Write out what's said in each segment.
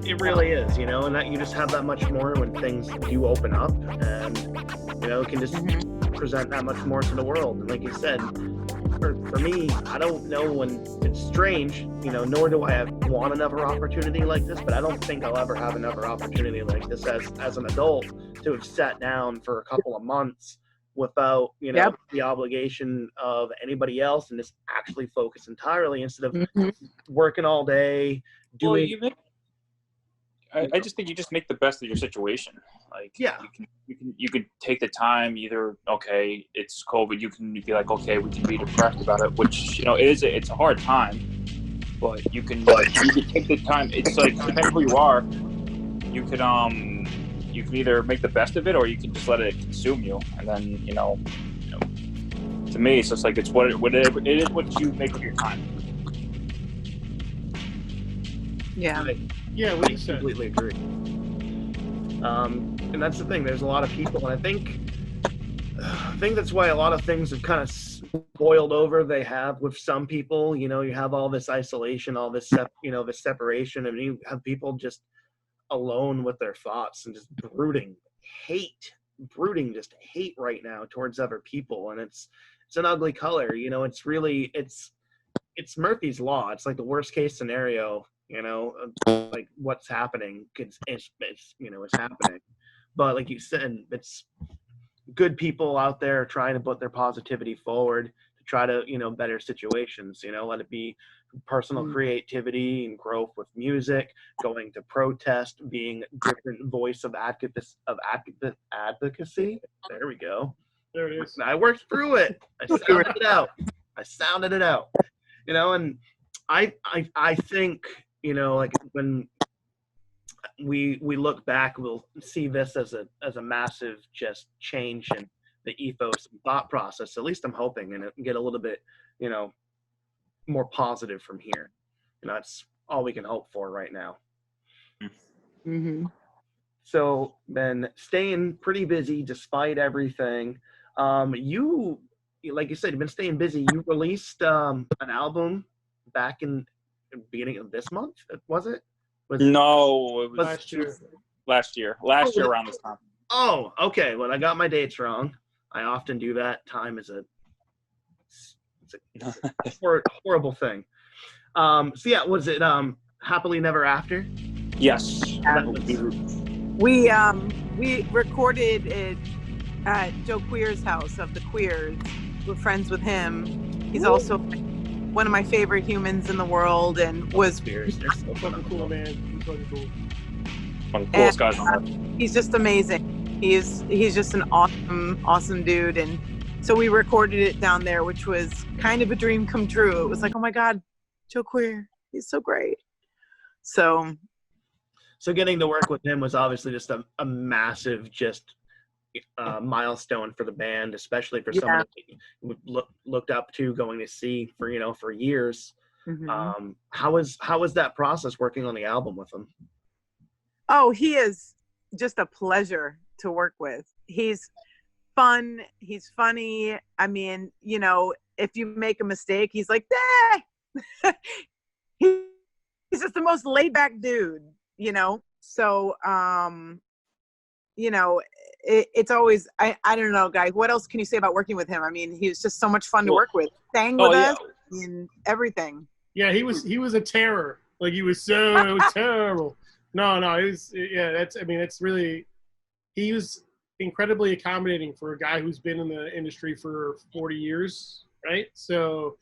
It really is, you know, and that you just have that much more when things do open up, and you know, it can just present that much more to the world. And like you said, for me, I don't know when it's strange, you know, nor do I want another opportunity like this, but I don't think I'll ever have another opportunity like this as an adult to have sat down for a couple of months without, you know, the obligation of anybody else and just actually focus entirely instead of working all day, doing. Well, I just think you just make the best of your situation. Like, you can take the time. Either okay, it's COVID. You can be like, okay, we can be depressed about it, which you know it's a hard time. But you can take the time. It's like depending who you are, you can either make the best of it or you can just let it consume you. And then you know to me, it's just like it's whatever it is what you make of your time. Yeah. Yeah, we completely agree. And that's the thing. There's a lot of people, and I think that's why a lot of things have kind of boiled over. They have with some people. You know, you have all this isolation, all this this separation, and you have people just alone with their thoughts and just brooding hate right now towards other people, and it's an ugly color. You know, it's really it's Murphy's Law. It's like the worst case scenario. You know, like what's happening, it's happening. But like you said, it's good people out there trying to put their positivity forward to try to, you know, better situations, you know, let it be personal creativity and growth with music, going to protest, being different voice of advocacy. There we go. There it is. I worked through it. I sounded it out. You know, and I think, you know, like when we look back, we'll see this as a massive just change in the ethos and thought process. At least I'm hoping, and it can get a little bit, you know, more positive from here. You know, that's all we can hope for right now. Mm-hmm. So, Ben, staying pretty busy despite everything. You, like you said, you've been staying busy. You released an album back in the beginning of this month, was it? No, it was last year. Last year around this time. Oh, okay. Well, I got my dates wrong. I often do that. Time is a horrible thing. So yeah, was it Happily Never After? Yes. We recorded it at Joe Queer's house of the Queers. We're friends with him. He's also one of my favorite humans in the world, and was They're so Fucking cool, man. He's fucking cool. One of the coolest guys on earth. He's just amazing. He's just an awesome dude. And so we recorded it down there, which was kind of a dream come true. It was like, oh my God, Joe Queer, he's so great. So getting to work with him was obviously just a massive milestone for the band, especially for someone we looked up to, going to see for years. Mm-hmm. How was that process working on the album with him? Oh, he is just a pleasure to work with. He's fun. He's funny. I mean, you know, if you make a mistake, he's like, eh. He's just the most laid back dude, you know? So, you know, it's always, I don't know, guys, what else can you say about working with him? I mean, he was just so much fun to work with. Sang with us and everything. Yeah, he was a terror. Like, he was so terrible. No, it's really, he was incredibly accommodating for a guy who's been in the industry for 40 years, right? So,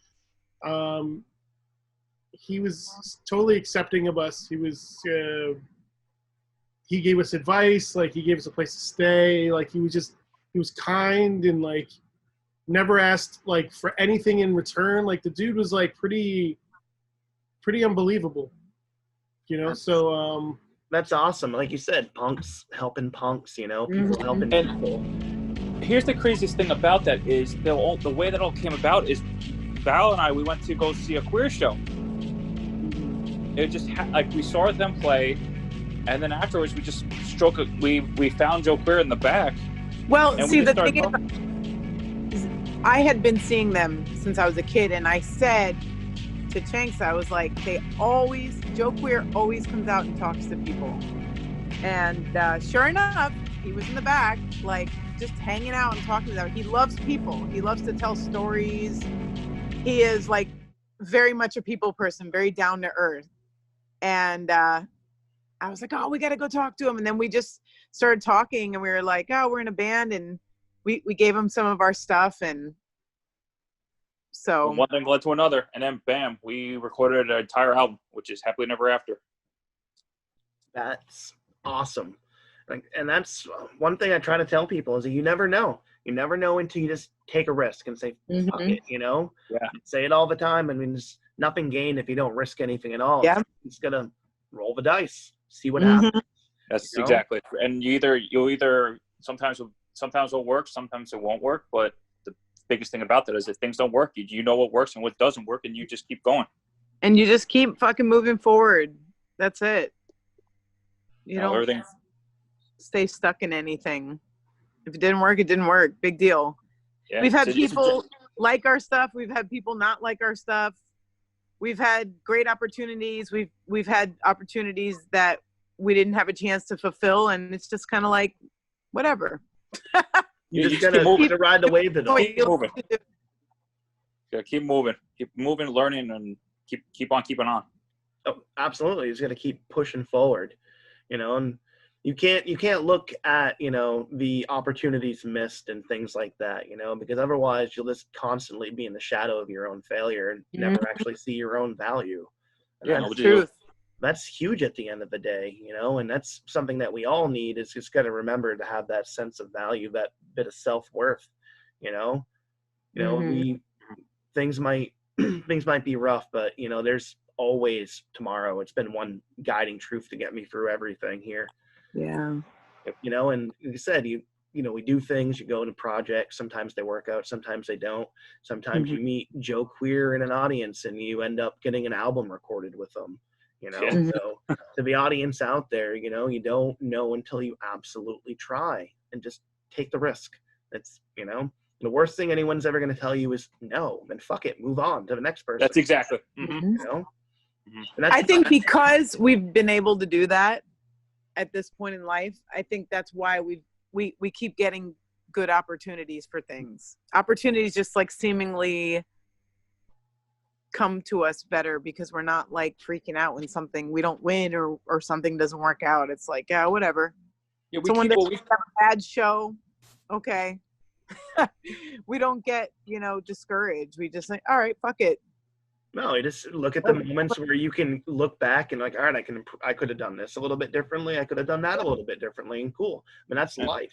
he was totally accepting of us. He was, he gave us advice, like, he gave us a place to stay. Like, he was kind and, like, never asked, like, for anything in return. Like, the dude was, like, pretty unbelievable, you know? So, that's awesome. Like you said, punks helping punks, you know, people helping people. Here's the craziest thing about that is the way that all came about is Val and I, we went to go see a Queer show. It just like we saw them play, and then afterwards we just we found Joe Queer in the back. Well, see, the thing is, I had been seeing them since I was a kid, and I said to Changsta, I was like, Joe Queer always comes out and talks to people. And sure enough, he was in the back, like just hanging out and talking to them. He loves people. He loves to tell stories. He is like very much a people person, very down to earth. And I was like, oh, we got to go talk to him. And then we just started talking, and we were like, oh, we're in a band, and we gave him some of our stuff. And so one thing led to another, and then bam, we recorded an entire album, which is Happily Never After. That's awesome. And that's one thing I try to tell people is that you never know. You never know until you just take a risk and say, fuck it, you know? Yeah. I say it all the time. I mean, there's nothing gained if you don't risk anything at all. Yeah. It's going to roll the dice, see what happens. That's exactly. And you'll either sometimes it'll work, sometimes it won't work. But the biggest thing about that is if things don't work, you know what works and what doesn't work, and you just keep going. And you just keep fucking moving forward. That's it. You don't Everything. Stay stuck in anything. If it didn't work, it didn't work. Big deal. Yeah. We've had people like our stuff. We've had people not like our stuff. We've had great opportunities. We've had opportunities that we didn't have a chance to fulfill, and it's just kind of like, whatever. You just gotta ride the wave to keep moving. Yeah, keep moving, learning, and keep on keeping on. Oh, absolutely. You just gotta keep pushing forward, you know. And you can't look at, you know, the opportunities missed and things like that, you know, because otherwise you'll just constantly be in the shadow of your own failure and never actually see your own value. And yeah, that's truth. That's huge at the end of the day, you know, and that's something that we all need is just got to remember to have that sense of value, that bit of self-worth, you know, things might be rough, but you know, there's always tomorrow. It's been one guiding truth to get me through everything here. Yeah. You know, and like I said, you know, we do things, you go into projects, sometimes they work out, sometimes they don't. Sometimes you meet Joe Queer in an audience and you end up getting an album recorded with them, you know. So to the audience out there, you know, you don't know until you absolutely try and just take the risk. It's, you know, the worst thing anyone's ever going to tell you is no, then fuck it, move on to the next person. That's exactly. You know? And I think because we've been able to do that at this point in life, I think that's why we keep getting good opportunities for things. Opportunities just like seemingly come to us better because we're not like freaking out when we don't win or something doesn't work out. It's like, yeah, whatever. Yeah, Someone doesn't have a bad show. Okay. We don't get, you know, discouraged. We just like, all right, fuck it. No, you just look at the moments where you can look back and like, all right, I could have done this a little bit differently. I could have done that a little bit differently, and cool. I mean, that's life.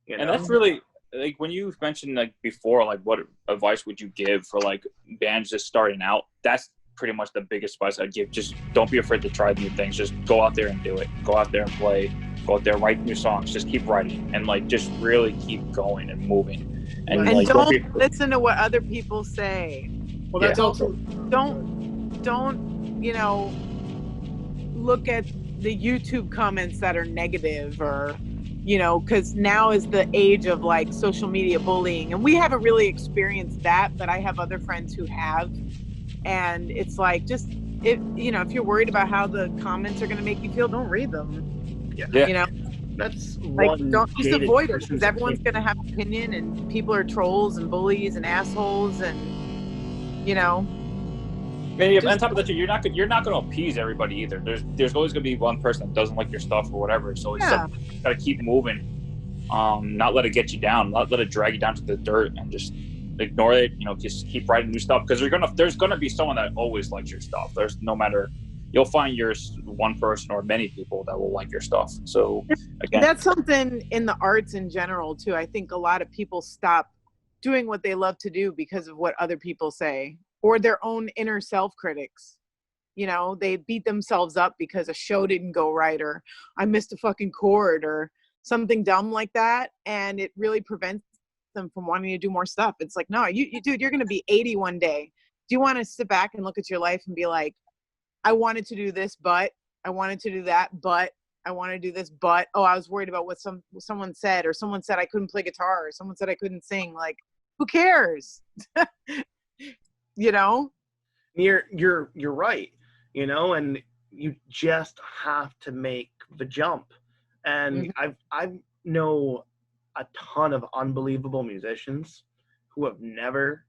You know? And that's really, like, when you mentioned like before, like what advice would you give for like bands just starting out? That's pretty much the biggest advice I'd give. Just don't be afraid to try new things. Just go out there and do it. Go out there and play. Go out there, write new songs. Just keep writing and like just really keep going and moving. And like, don't listen to what other people say. Well, that's also don't you know, look at the YouTube comments that are negative, or you know, because now is the age of like social media bullying, and we haven't really experienced that, but I have other friends who have, and it's like, just if you're worried about how the comments are going to make you feel, don't read them. Yeah. You know, that's like, don't just avoid it, because everyone's going to have an opinion, and people are trolls and bullies and assholes, and you know. And on top of that, you're not going to appease everybody either. There's always going to be one person that doesn't like your stuff or whatever. So it's got to keep moving, not let it get you down, not let it drag you down to the dirt, and just ignore it. You know, just keep writing new stuff, because there's gonna be someone that always likes your stuff. There's no matter. You'll find one person or many people that will like your stuff. So again, that's something in the arts in general too. I think a lot of people stop doing what they love to do because of what other people say, or their own inner self-critics. You know, they beat themselves up because a show didn't go right, or I missed a fucking chord, or something dumb like that, and it really prevents them from wanting to do more stuff. It's like, no, you dude, you're gonna be 80 one day. Do you want to sit back and look at your life and be like, I wanted to do this, but I wanted to do that, but I want to do this, but I was worried about what someone said, or someone said I couldn't play guitar, or someone said I couldn't sing. Like, who cares? You know? You're right, and you just have to make the jump. And I know a ton of unbelievable musicians who have never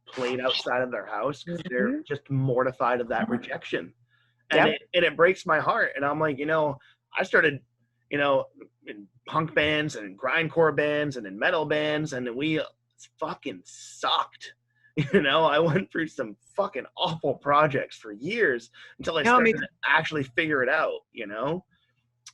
played outside of their house because they're just mortified of that rejection. And it breaks my heart. And I'm like, I started, in punk bands and in grindcore bands and in metal bands, and we fucking sucked. I went through some fucking awful projects for years until I started to actually figure it out,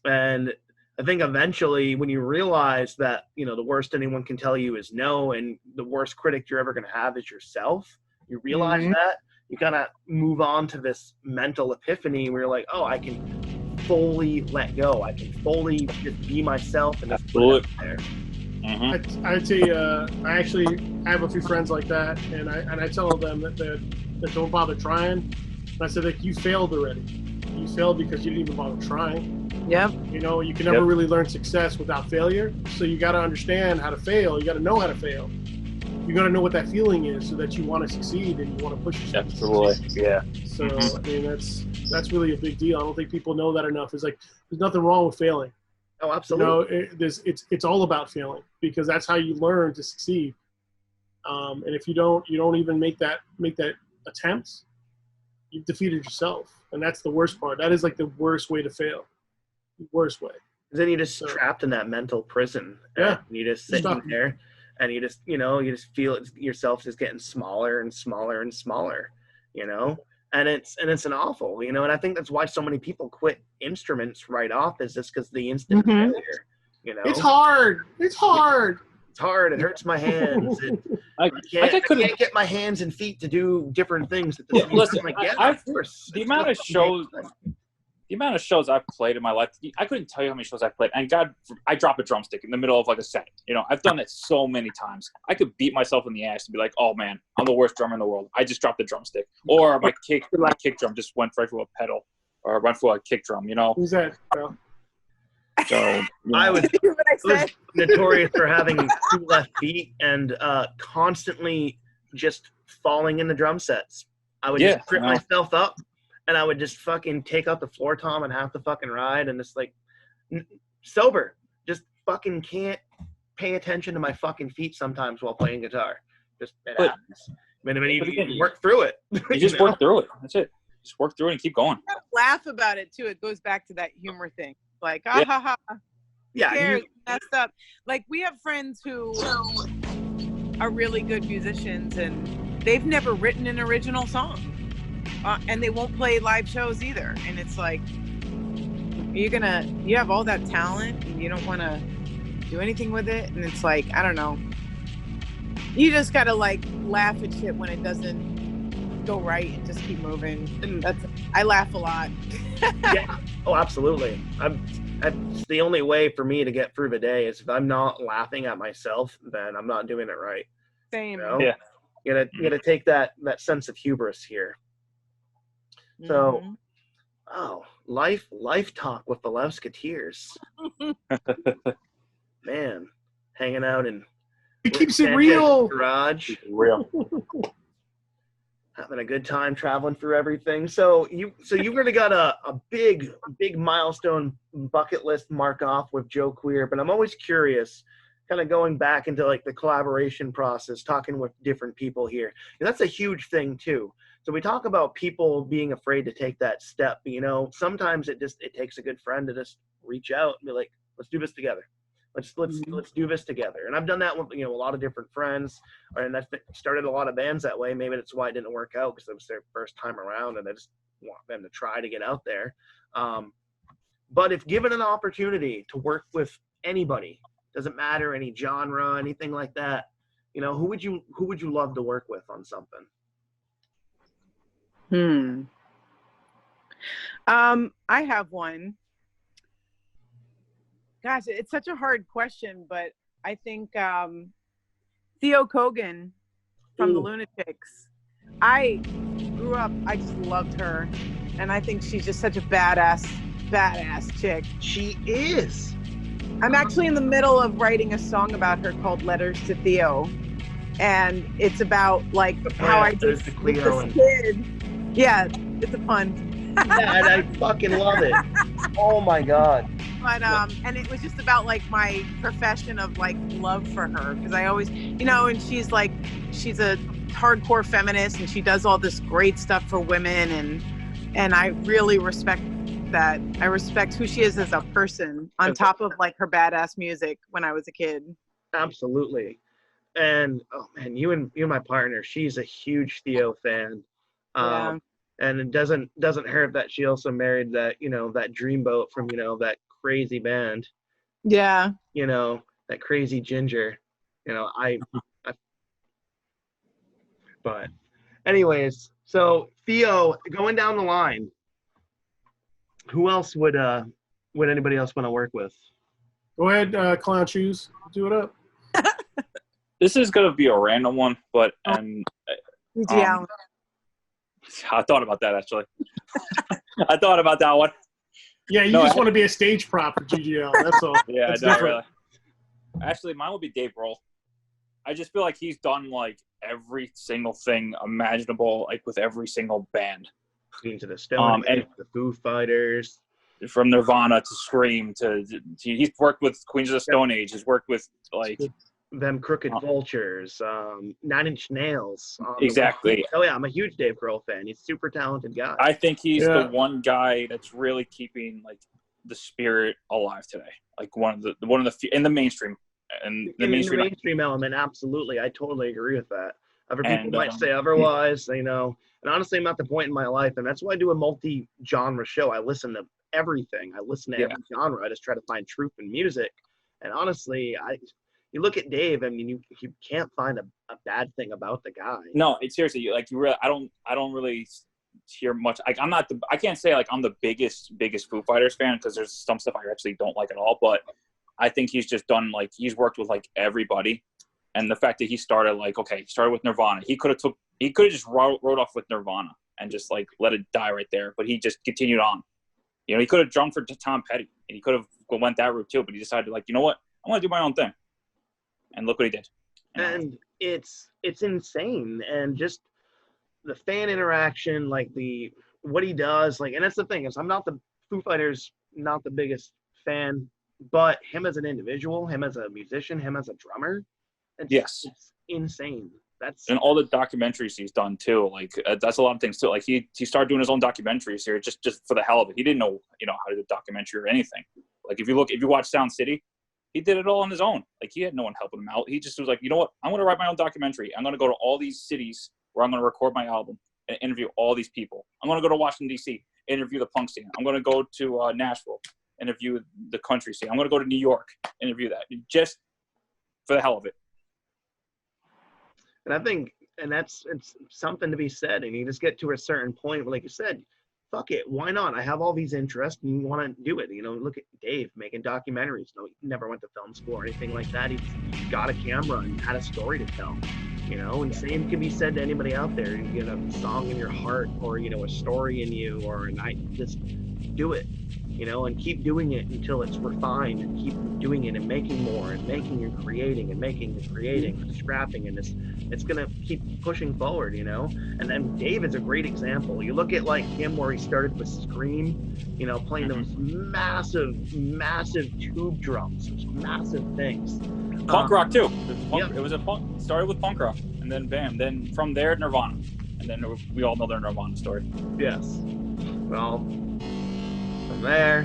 And I think eventually when you realize that, the worst anyone can tell you is no, and the worst critic you're ever going to have is yourself, you realize that, you kind of move on to this mental epiphany where you're like, oh, I can fully let go. I can fully just be myself and just put it out there. I'd say I actually have a few friends like that, and I tell them that don't bother trying. And I said, like, you failed already. You failed because you didn't even bother trying. Yep. You can never really learn success without failure. So you got to understand how to fail. You got to know how to fail. You got to know what that feeling is so that you want to succeed and you want to push yourself. Absolutely. Yeah. So I mean, that's really a big deal. I don't think people know that enough. It's like there's nothing wrong with failing. Oh, absolutely. It's all about failing because that's how you learn to succeed. And if you don't even make that attempt, you've defeated yourself. And that's the worst part. That is like the worst way to fail. The worst way. Then you're just trapped in that mental prison. Yeah. You just sitting there and you just feel yourself just getting smaller and smaller and smaller, And it's an awful, and I think that's why so many people quit instruments right off is just because the instant failure, It's hard. It's hard. It's hard. It hurts my hands. I can't get my hands and feet to do different things. At the same time. The amount of shows I've played in my life, I couldn't tell you how many shows I've played. And God, I drop a drumstick in the middle of like a set. I've done it so many times. I could beat myself in the ass and be like, "Oh man, I'm the worst drummer in the world. I just dropped the drumstick," or my kick drum just went right through a pedal, or went through a kick drum. Who's that? Bro? So I was notorious for having 2 left feet and constantly just falling in the drum sets. I would just trip myself up. And I would just fucking take out the floor tom and have to fucking ride and just like sober. Just fucking can't pay attention to my fucking feet sometimes while playing guitar. Just it happens. You work through it. You just work through it. That's it. Just work through it and keep going. Laugh about it too. It goes back to that humor thing. Like, ha ha. Yeah. Who cares? Messed up. Like we have friends who are really good musicians and they've never written an original song. And they won't play live shows either. And it's like, you have all that talent and you don't want to do anything with it. And it's like, I don't know. You just got to like laugh at shit when it doesn't go right and just keep moving. And I laugh a lot. Yeah. Oh, absolutely. It's the only way for me to get through the day is if I'm not laughing at myself, then I'm not doing it right. Same. Yeah. You gotta take that sense of hubris here. So, life talk with the Lousekateers. Man, hanging out in it keeps it real. Garage, real. Having a good time traveling through everything. So you really got a big milestone bucket list mark off with Joe Queer. But I'm always curious, kind of going back into like the collaboration process, talking with different people here, and that's a huge thing too. So we talk about people being afraid to take that step. Sometimes it takes a good friend to just reach out and be like, let's do this together. Let's do this together. And I've done that with, a lot of different friends, and I started a lot of bands that way. Maybe that's why it didn't work out because it was their first time around and I just want them to try to get out there. But if given an opportunity to work with anybody, doesn't matter, any genre, anything like that, who would you love to work with on something? I have one. Gosh, it's such a hard question, but I think Theo Kogan from the Lunatics. I grew up, I just loved her, and I think she's just such a badass chick. She is. I'm actually in the middle of writing a song about her called Letters to Theo. and it's about like how I just with this kid. Yeah, it's a pun. Yeah, and I fucking love it. Oh my god. But and it was just about like my profession of like love for her, because I always, and she's a hardcore feminist, and she does all this great stuff for women, and I really respect that. I respect who she is as a person on top of like her badass music when I was a kid. Absolutely. And oh man, you and my partner, she's a huge Theo fan. Yeah. And it doesn't hurt that she also married that, that dreamboat from, that crazy band. Yeah. That crazy Ginger. But anyways, so Theo, going down the line, who else would anybody else want to work with? Go ahead, Clown Shoes. Do it up. This is gonna be a random one, but Yeah. I thought about that actually. I thought about that one. Yeah, you just want to be a stage prop for GGL. That's all. Yeah, that's no, really. Actually, mine would be Dave Grohl. I just feel like he's done like every single thing imaginable, like with every single band. Into the Stone and the Foo Fighters, from Nirvana to Scream to he's worked with Queens of the Stone Age. He's worked with like them Crooked Vultures, 9 Inch Nails. Exactly. Oh yeah, I'm a huge Dave Grohl fan. He's a super talented guy. I think he's the one guy that's really keeping like the spirit alive today. Like one of the few in the mainstream and the mainstream element. Absolutely, I totally agree with that. Other people might say otherwise, And honestly, I'm at the point in my life, and that's why I do a multi-genre show. I listen to everything. I listen to every genre. I just try to find truth in music. And honestly, you look at Dave. I mean, you can't find a bad thing about the guy. No, it's seriously like you really. I don't really hear much. Like I can't say like I'm the biggest Foo Fighters fan, because there's some stuff I actually don't like at all. But I think he's just done like he's worked with like everybody, and the fact that he started with Nirvana. He could have just wrote off with Nirvana and just like let it die right there. But he just continued on. He could have drummed for Tom Petty, and he could have went that route too. But he decided like, you know what, I want to do my own thing. And look what he did. And it's insane. And just the fan interaction, like what he does, like, and that's the thing is I'm not the Foo Fighters, not the biggest fan, but him as an individual, him as a musician, him as a drummer, it's insane. And all the documentaries he's done too, like that's a lot of things too. Like he started doing his own documentaries here just for the hell of it. He didn't know how to do a documentary or anything. Like if you watch Sound City, he did it all on his own. Like he had no one helping him out. He just was like, you know what? I'm going to write my own documentary. I'm going to go to all these cities where I'm going to record my album and interview all these people. I'm going to go to Washington, D.C., interview the punk scene. I'm going to go to Nashville, interview the country scene. I'm going to go to New York, interview that, just for the hell of it. And I think, it's something to be said. And you just get to a certain point where, like you said, fuck it, why not? I have all these interests and you want to do it. Look at Dave making documentaries. No, he never went to film school or anything like that. He's got a camera and had a story to tell. And same can be said to anybody out there. You get a song in your heart, or a story in you, or a night. Just do it, and keep doing it until it's refined, and keep doing it and making more and making and creating and making and creating and scrapping, and it's gonna keep pushing forward, And then Dave is a great example. You look at like him where he started with Scream, playing those massive tube drums, those massive things. Punk rock too. It was started with punk rock, and then bam, then from there Nirvana, and then we all know their Nirvana story. Yes. Well, from there,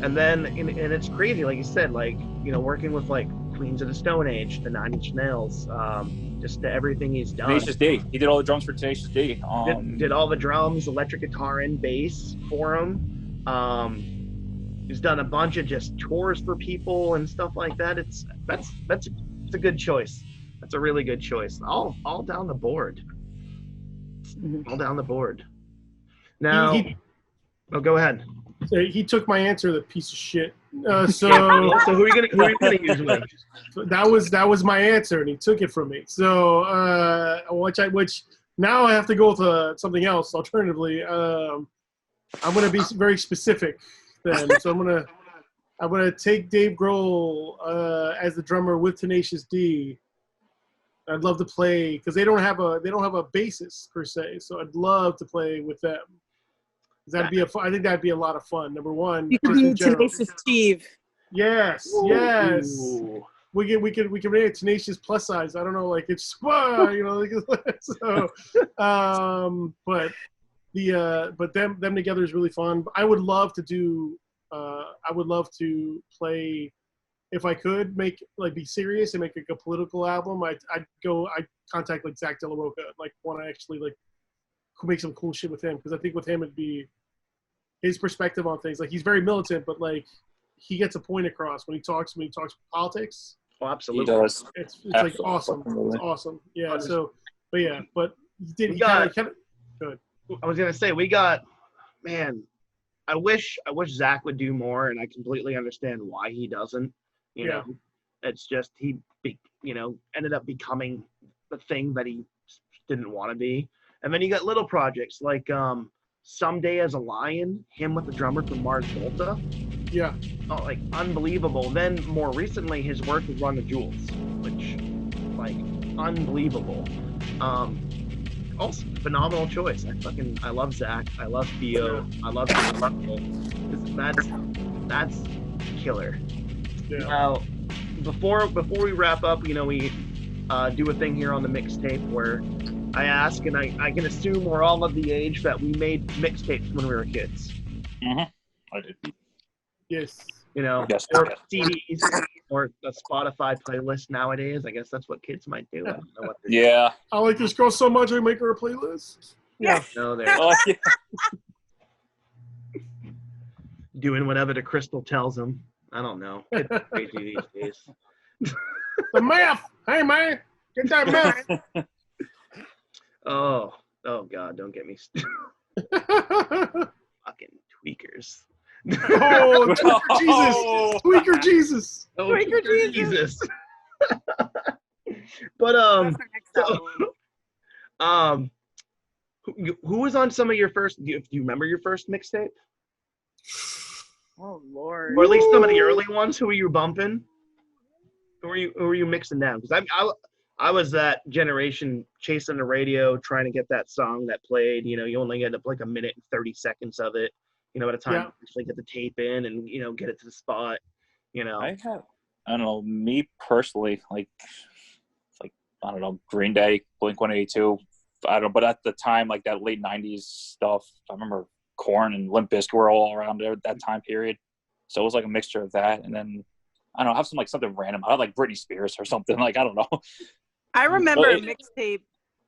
and then and it's crazy, like you said, like working with like Queens of the Stone Age, the 9 Inch Nails, just everything he's done. Tenacious D. He did all the drums for Tenacious D. Did all the drums, electric guitar, and bass for him. He's done a bunch of just tours for people and stuff like that. That's a good choice. That's a really good choice. All down the board. All down the board. Now, go ahead. So he took my answer, the piece of shit. So who are you gonna use with? That was my answer, and he took it from me. So which now I have to go with something else. Alternatively, I'm gonna be very specific. Then, so I'm gonna take Dave Grohl as the drummer with Tenacious D, I'd love to play because they don't have a bassist per se. So I'd love to play with them. I think that'd be a lot of fun. Number one, You could be Tenacious Steve. Yes, Ooh. yes. Ooh. We can make it Tenacious plus size. I don't know, like it's so. But them together is really fun. I would love to do. I would love to play. If I could be serious and make like a political album, I'd contact like Zach De La Rocha, like want to actually like make some cool shit with him, because I think with him it'd be his perspective on things. Like he's very militant, but like he gets a point across when he talks politics. Oh, absolutely. He does. It's like awesome. It's awesome. Yeah. So, but yeah, but did he kind of good? I was gonna say man. I wish Zach would do more, and I completely understand why he doesn't. You know, it's just he ended up becoming the thing that he didn't want to be. And then you got little projects like Someday as a Lion, him with the drummer from Mars Volta. Yeah. Oh, like unbelievable. Then more recently, his work with Run the Jewels, which like unbelievable. Also phenomenal choice. I love Zach. I love Theo. I love that's killer. Yeah. Now, before we wrap up, we do a thing here on the mixtape where I ask, and I can assume we're all of the age that we made mixtapes when we were kids. Mm-hmm. I did. Yes. Yes. Or CDs, or a Spotify playlist nowadays. I guess that's what kids might do. I don't know what they're doing. I like this girl so much, I make her a playlist. Yeah. No, they're Oh, yeah. doing whatever the crystal tells them. I don't know. It's crazy these days. The math. Hey man, get that math. Oh God, don't get me fucking tweakers. Oh, Tweaker Jesus. Oh, Tweaker Jesus. But who was on some of your first? Do you remember your first mixtape? Oh Lord. Or at least some of the early ones. Who were you bumping? Who were you mixing down? Because I was that generation chasing the radio, trying to get that song that played. You only get up like a minute and 30 seconds of it. At a time to actually get the tape in and get it to the spot. I don't know, me personally, like I don't know, Green Day, Blink-182. I don't know, but at the time, like that late '90s stuff, I remember Korn and Limp Bizkit were all around there that time period. So it was like a mixture of that, and then I don't know, have something random. I had like Britney Spears or something. Like I don't know. I remember a mixtape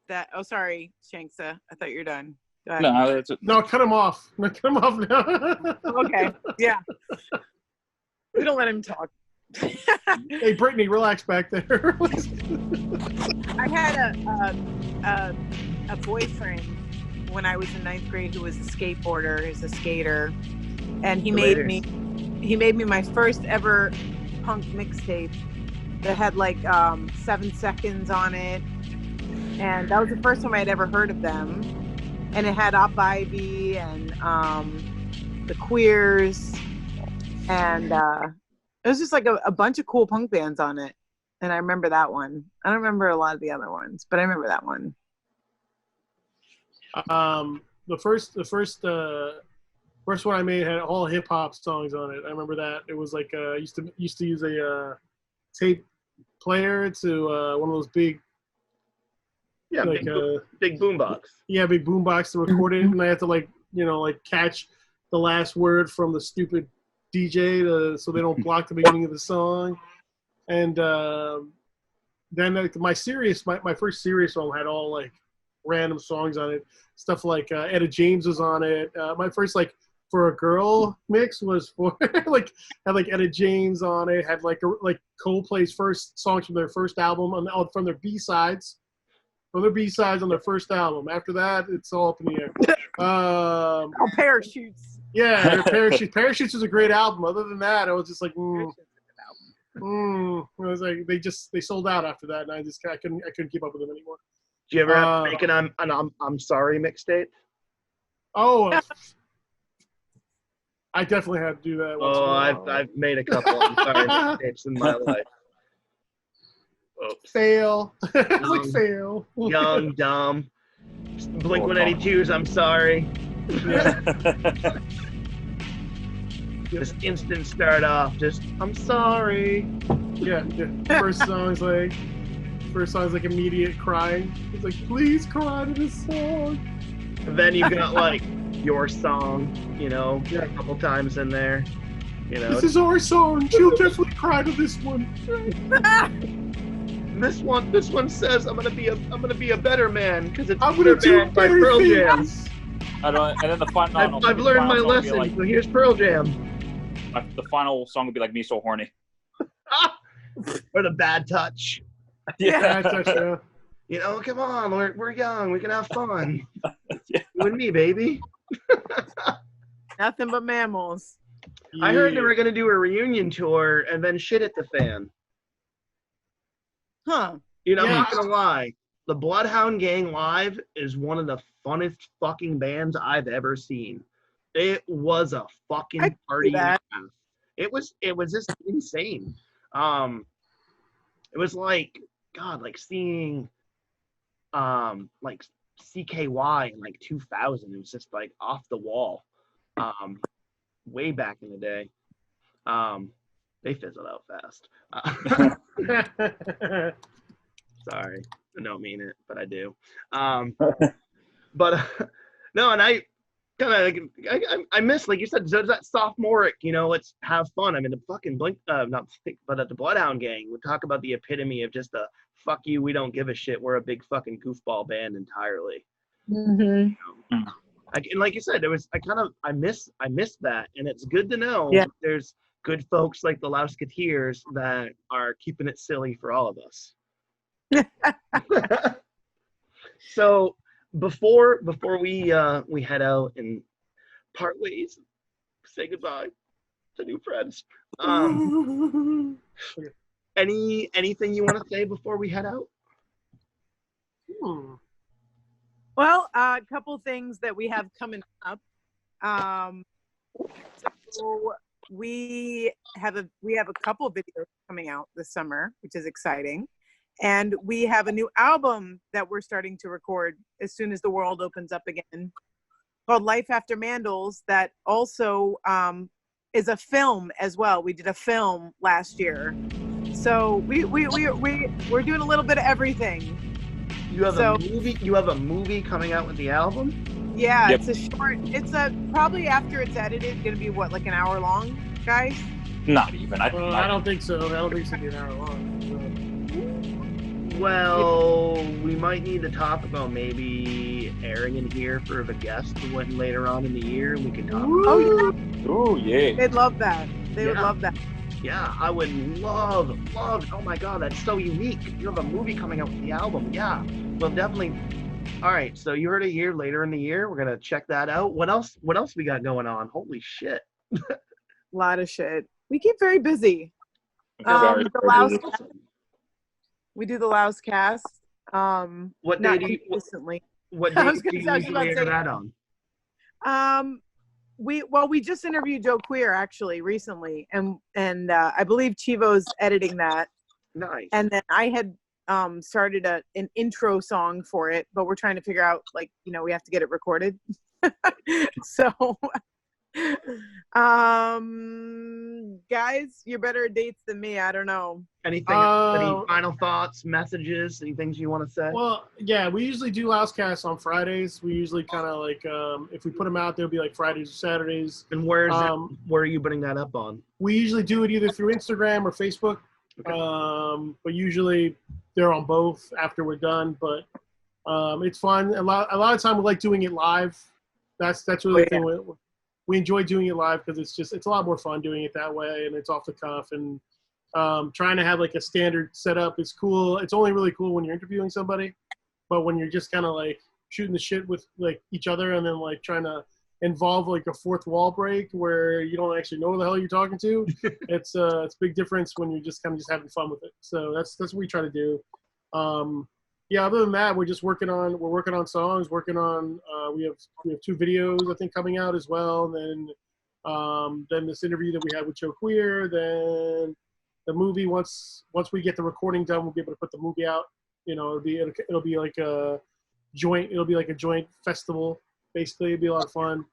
that. Oh, sorry, Changsta. I thought you were done. No, cut him off. No, cut him off now. Okay. Yeah. We don't let him talk. Hey, Brittany, relax back there. I had a boyfriend when I was in 9th grade who was a skateboarder. He was a skater, and he made me my first ever punk mixtape that had like 7 seconds on it, and that was the first time I'd ever heard of them. And it had Op Ivy and the Queers, and it was just like a bunch of cool punk bands on it. And I remember that one. I don't remember a lot of the other ones, but I remember that one. The first one I made had all hip hop songs on it. I remember that. It was like used to use a tape player to one of those big. Yeah, like big boombox. Yeah, big boombox to record it, and I had to catch the last word from the stupid DJ so they don't block the beginning of the song. And then my first serious one had all like random songs on it, stuff like Etta James was on it. My first for a girl mix was for had Etta James on it. Had like Coldplay's first songs from their first album from their B-sides. From their B-sides on their first album. After that, it's all up in the air. Parachutes. Yeah, Parachutes. Parachutes was a great album. Other than that, I was just like, It was like they sold out after that, and I couldn't keep up with them anymore. Do you ever have to make an I'm sorry mixtape? Oh, I definitely had to do that. I've made a couple I'm sorry mixtapes in my life. Oops. Fail. It's like fail. Young, dumb. Blink-182's I'm sorry. Yeah. Just instant start off. Just I'm sorry. Yeah. First song's like immediate crying. It's like, please cry to this song. And then you got like your song, you know, Yeah. a couple times in there. You know, This is our song. She'll definitely cry to this one. this one says I'm gonna be a better man because it's I'm gonna Better do Man by better Pearl Jam. things. And then the final. I've learned my lesson. So here's Pearl Jam. The final song would be like "Me So Horny." Or the Bad Touch. Yeah, that's true. You know, come on, we're young, we can have fun. Yeah. You and me, baby. Nothing but mammals. I heard they were gonna do a reunion tour and then shit at the fan. Huh. You know, I'm Yeah. not gonna lie. The Bloodhound Gang live is one of the funnest fucking bands I've ever seen. It was a fucking I can see party and a that. half. It was just insane. It was like God, like seeing like CKY in like 2000. It was just like off the wall. Way back in the day. They fizzled out fast. Sorry, I don't mean it, but I do. But no, and I kind of I miss, like you said, there's that sophomoric, you know, let's have fun. I mean, the fucking but at the Bloodhound Gang, we talk about the epitome of just a fuck you, we don't give a shit, we're a big fucking goofball band entirely. Mm-hmm. And like you said, I miss that, and it's good to know there's good folks like the Lousekateers that are keeping it silly for all of us. So before we head out and part ways, say goodbye to new friends. Anything you want to say before we head out? Well, a couple things that we have coming up. So we have a couple videos coming out this summer, which is exciting. And we have a new album that we're starting to record as soon as the world opens up again, called Life After Mandels, that also is a film as well. We did a film last year. So we're doing a little bit of everything. You have a movie coming out with the album? Yeah, Yep. it's a short. It's probably after it's edited, gonna be what, like an hour long, guys? Not even. I don't think so. I don't think it's gonna be an hour long. Well, we might need to talk about maybe airing in here for a guest later on in the year. We can talk. Oh yeah. Oh yeah. They'd love that. They would love that. Yeah, I would love. Oh my God, that's so unique. You have a movie coming out with the album. Yeah, well, definitely. All right, so you heard it here later in the year. We're gonna check that out. What else we got going on? Holy shit. A lot of shit. We keep very busy. Sorry. We do the Lousecast. What not day do you? consistently. What I day was do gonna you say- I was usually about to air say- that on? We just interviewed Joe Queer actually recently, and I believe Chivo's editing that. Nice. And then I had started an intro song for it, but we're trying to figure out, like, you know, we have to get it recorded. So guys, you're better at dates than me. I don't know. Anything? Any final thoughts, messages, any things you want to say? Well, yeah, we usually do Lousecast on Fridays. We usually kind of like, if we put them out, they'll be like Fridays or Saturdays. And where are you putting that up on? We usually do it either through Instagram or Facebook. Okay. But usually they're on both after we're done. But it's fun. A lot of time we like doing it live. That's really the thing. We enjoy doing it live because it's a lot more fun doing it that way, and it's off the cuff. And trying to have like a standard setup is cool. It's only really cool when you're interviewing somebody, but when you're just kind of like shooting the shit with like each other and then like trying to involve like a fourth wall break where you don't actually know who the hell you're talking to, it's a big difference when you're just kind of just having fun with it. So that's what we try to do. Yeah, other than that, we're working on songs, we have 2 videos I think coming out as well. And then this interview that we had with Joe Queer, then the movie, once we get the recording done, we'll be able to put the movie out. You know, it'll be like a joint festival. Basically, it'll be a lot of fun.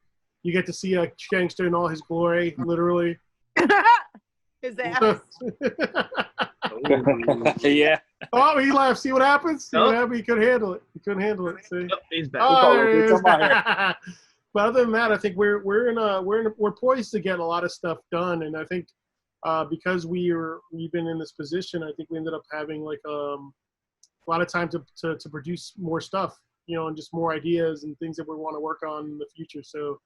You get to see Changsta in all his glory, literally. His ass. Yeah. Oh, he laughed. See what happens? See Nope. what happened? He couldn't handle it. See? Yep, he's back. Oh, there it is. Come on here. But other than that, I think we're poised to get a lot of stuff done, and I think because we've been in this position, I think we ended up having like a lot of time to produce more stuff, you know, and just more ideas and things that we want to work on in the future. So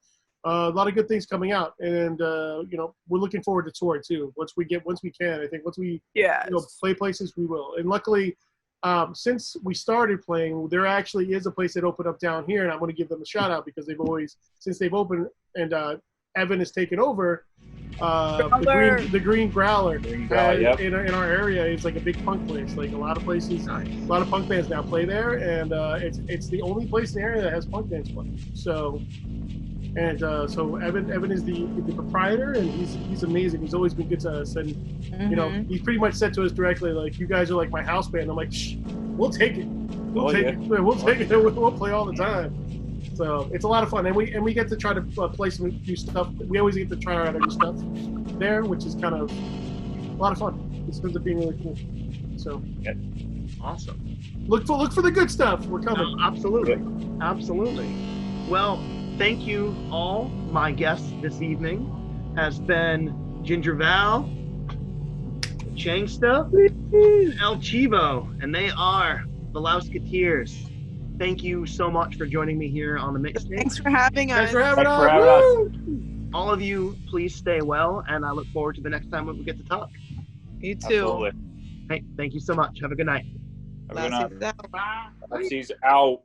a lot of good things coming out, and you know, we're looking forward to tour too. Once we can, I think once we play places, we will. And luckily, since we started playing, there actually is a place that opened up down here, and I'm going to give them a shout out because since they've opened, and Evan has taken over. The Green Growler in our area is like a big punk place. Like a lot of places, a lot of punk bands now play there, and it's the only place in the area that has punk bands play. So Evan is the proprietor, and he's amazing. He's always been good to us, and you know, he's pretty much said to us directly, like, you guys are like my house band. I'm like, shh, we'll take it. We'll take it. We'll play all the time. So it's a lot of fun, and we get to try to play some new stuff. We always get to try out new stuff there, which is kind of a lot of fun. It ends up being really cool. So Awesome. Look for the good stuff. We're coming. Absolutely. Well, thank you all. My guest this evening has been Ginger Val, Changsta, and El Chivo, and they are the Lousekateers. Thank you so much for joining me here on the MixTape. Thanks for having us. Thanks for having us. All of you, please stay well, and I look forward to the next time when we get to talk. You too. Absolutely. Hey, thank you so much. Have a good night. Have a good night. Lassie out. Lassie's out.